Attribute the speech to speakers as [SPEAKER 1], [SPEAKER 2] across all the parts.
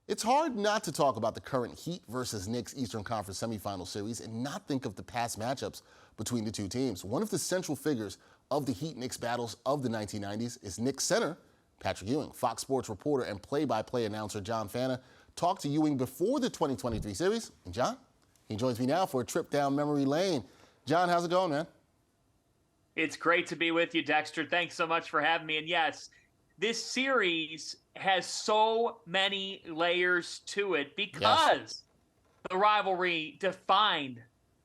[SPEAKER 1] It's hard not to talk about the current Heat versus Knicks Eastern Conference semifinal series and not think of the past matchups between the two teams. One of the central figures of the Heat-Knicks battles of the 1990s is Knicks center Patrick Ewing. Fox Sports reporter and play-by-play announcer John Fanta talked to Ewing before the 2023 series. And John, he joins me now for a trip down memory lane. John, how's it going, man?
[SPEAKER 2] It's great to be with you, Dexter. Thanks so much for having me. And yes, this series has so many layers to it because the rivalry defined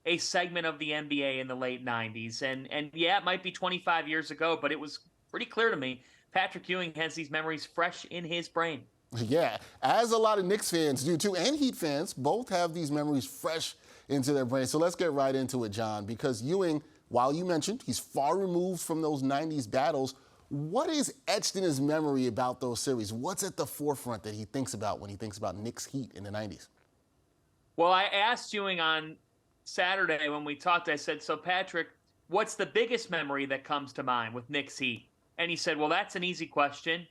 [SPEAKER 2] a segment of the NBA in the late 90s. And yeah, it might be 25 years ago, but it was pretty clear to me Patrick Ewing has these memories fresh in his brain.
[SPEAKER 1] Yeah, as a lot of Knicks fans do too, and Heat fans, both have these memories fresh into their brain. So let's get right into it, John, because Ewing, while you mentioned he's far removed from those 90s battles, what is etched in his memory about those series? What's at the forefront that he thinks about when he thinks about Knicks Heat in the 90s?
[SPEAKER 2] Well, I asked Ewing on Saturday when we talked, I said, so Patrick, what's the biggest memory that comes to mind with Knicks Heat? And he said, well, that's an easy question.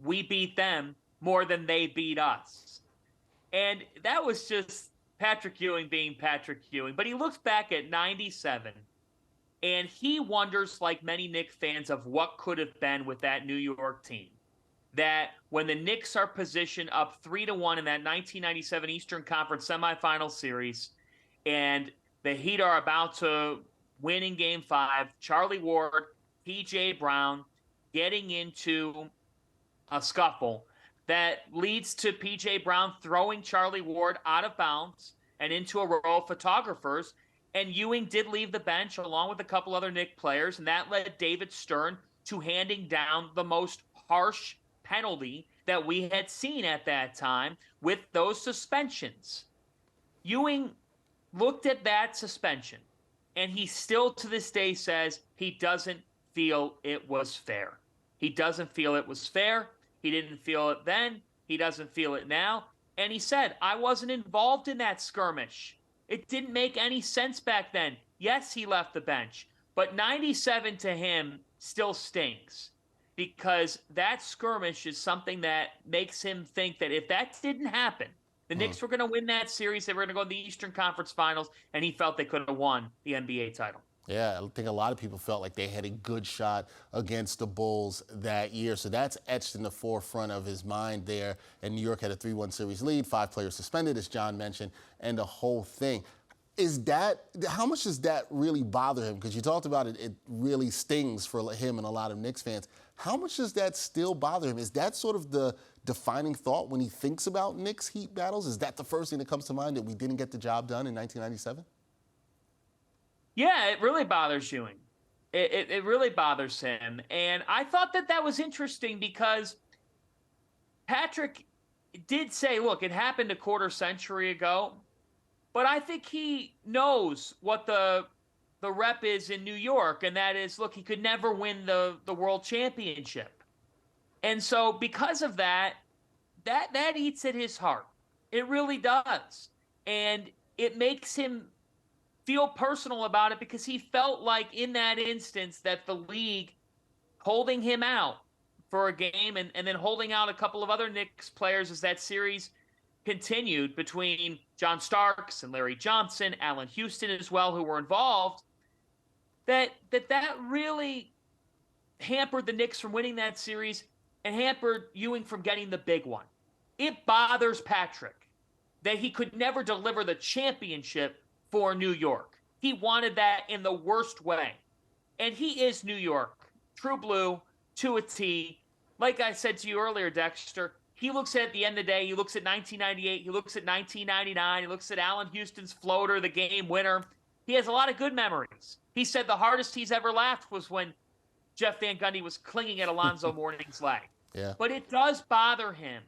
[SPEAKER 2] We beat them more than they beat us. And that was just Patrick Ewing being Patrick Ewing. But he looks back at 97, and he wonders, like many Knicks fans, of what could have been with that New York team. That when the Knicks are positioned up 3-1 in that 1997 Eastern Conference semifinal series, and the Heat are about to win in Game 5, Charlie Ward, P.J. Brown getting into a scuffle that leads to P.J. Brown throwing Charlie Ward out of bounds and into a row of photographers. And Ewing did leave the bench along with a couple other Knicks players, and that led David Stern to handing down the most harsh penalty that we had seen at that time with those suspensions. Ewing looked at that suspension, and he still to this day says he doesn't feel it was fair. He doesn't feel it was fair. He didn't feel it then. He doesn't feel it now. And he said, I wasn't involved in that skirmish. It didn't make any sense back then. Yes, he left the bench, but 97 to him still stings because that skirmish is something that makes him think that if that didn't happen, the Knicks were going to win that series. They were going to go to the Eastern Conference Finals, and he felt they could have won the NBA title.
[SPEAKER 1] Yeah, I think a lot of people felt like they had a good shot against the Bulls that year. So that's etched in the forefront of his mind there. And New York had a 3-1 series lead, 5 players suspended, as John mentioned, and the whole thing. How much does that really bother him? Because you talked about it, it really stings for him and a lot of Knicks fans. How much does that still bother him? Is that sort of the defining thought when he thinks about Knicks Heat battles? Is that the first thing that comes to mind, that we didn't get the job done in 1997?
[SPEAKER 2] Yeah, it really bothers Ewing. It really bothers him. And I thought that was interesting because Patrick did say, look, it happened a quarter century ago, but I think he knows what the rep is in New York, and that is, look, he could never win the world championship. And so because of that eats at his heart. It really does. And it makes him feel personal about it because he felt like in that instance that the league holding him out for a game and then holding out a couple of other Knicks players as that series continued between John Starks and Larry Johnson, Allen Houston as well, who were involved, that really hampered the Knicks from winning that series and hampered Ewing from getting the big one. It bothers Patrick that he could never deliver the championship for New York. He wanted that in the worst way. And he is New York, true blue, to a T. Like I said to you earlier, Dexter, he looks at the end of the day, he looks at 1998, he looks at 1999, he looks at Allen Houston's floater, the game winner. He has a lot of good memories. He said the hardest he's ever laughed was when Jeff Van Gundy was clinging at Alonzo Mourning's leg.
[SPEAKER 1] Yeah.
[SPEAKER 2] But it does bother him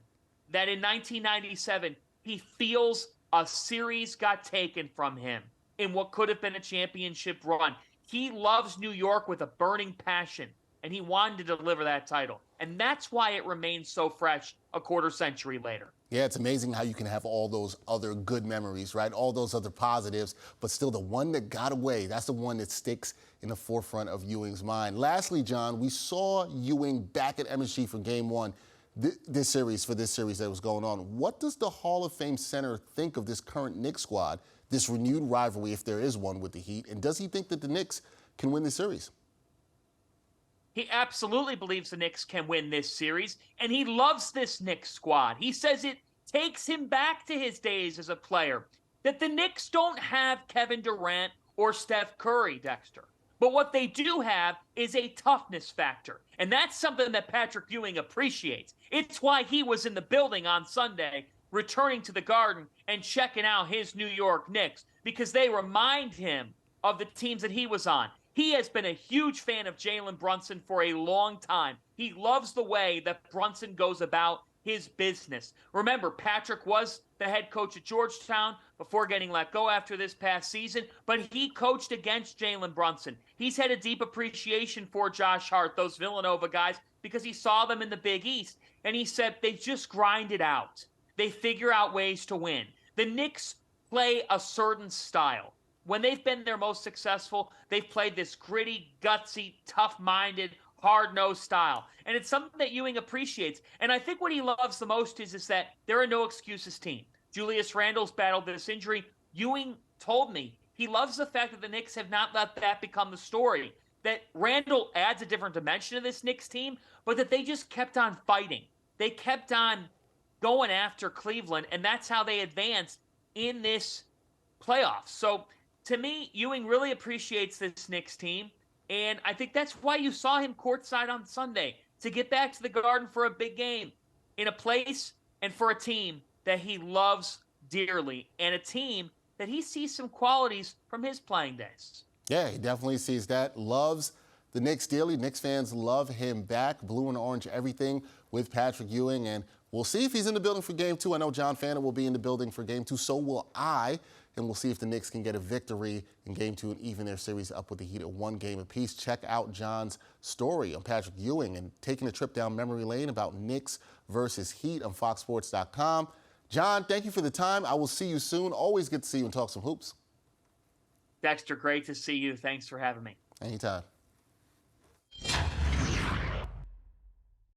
[SPEAKER 2] that in 1997, he feels a series got taken from him in what could have been a championship run. He loves New York with a burning passion, and he wanted to deliver that title. And that's why it remains so fresh a quarter century later.
[SPEAKER 1] Yeah, it's amazing how you can have all those other good memories, right? All those other positives, but still the one that got away, that's the one that sticks in the forefront of Ewing's mind. Lastly, John, we saw Ewing back at MSG for Game 1 this series that was going on. What does the Hall of Fame center think of this current Knicks squad, this renewed rivalry, if there is one, with the Heat? And does he think that the Knicks can win this series?
[SPEAKER 2] He absolutely believes the Knicks can win this series, and he loves this Knicks squad. He says it takes him back to his days as a player, that the Knicks don't have Kevin Durant or Steph Curry, Dexter. But what they do have is a toughness factor, and that's something that Patrick Ewing appreciates. It's why he was in the building on Sunday, returning to the Garden and checking out his New York Knicks, because they remind him of the teams that he was on. He has been a huge fan of Jalen Brunson for a long time. He loves the way that Brunson goes about his business. Remember, Patrick was the head coach at Georgetown before getting let go after this past season, but he coached against Jalen Brunson. He's had a deep appreciation for Josh Hart, those Villanova guys, because he saw them in the Big East, and he said they just grind it out. They figure out ways to win. The Knicks play a certain style. When they've been their most successful, they've played this gritty, gutsy, tough-minded, hard-nosed style. And it's something that Ewing appreciates. And I think what he loves the most is that they're a no-excuses team. Julius Randle's battled this injury. Ewing told me he loves the fact that the Knicks have not let that become the story, that Randle adds a different dimension to this Knicks team, but that they just kept on fighting. They kept on going after Cleveland, and that's how they advanced in this playoffs. So, to me, Ewing really appreciates this Knicks team, and I think that's why you saw him courtside on Sunday, to get back to the Garden for a big game, in a place and for a team that he loves dearly, and a team that he sees some qualities from his playing days.
[SPEAKER 1] Yeah, he definitely sees that. Loves the Knicks dearly. Knicks fans love him back. Blue and orange, everything with Patrick Ewing, and we'll see if he's in the building for Game 2. I know John Fanta will be in the building for Game 2. So will I. And we'll see if the Knicks can get a victory in Game 2 and even their series up with the Heat at 1 game apiece. Check out John's story on Patrick Ewing and taking a trip down memory lane about Knicks versus Heat on FoxSports.com. John, thank you for the time. I will see you soon. Always good to see you and talk some hoops.
[SPEAKER 2] Dexter, great to see you. Thanks for having me.
[SPEAKER 1] Anytime.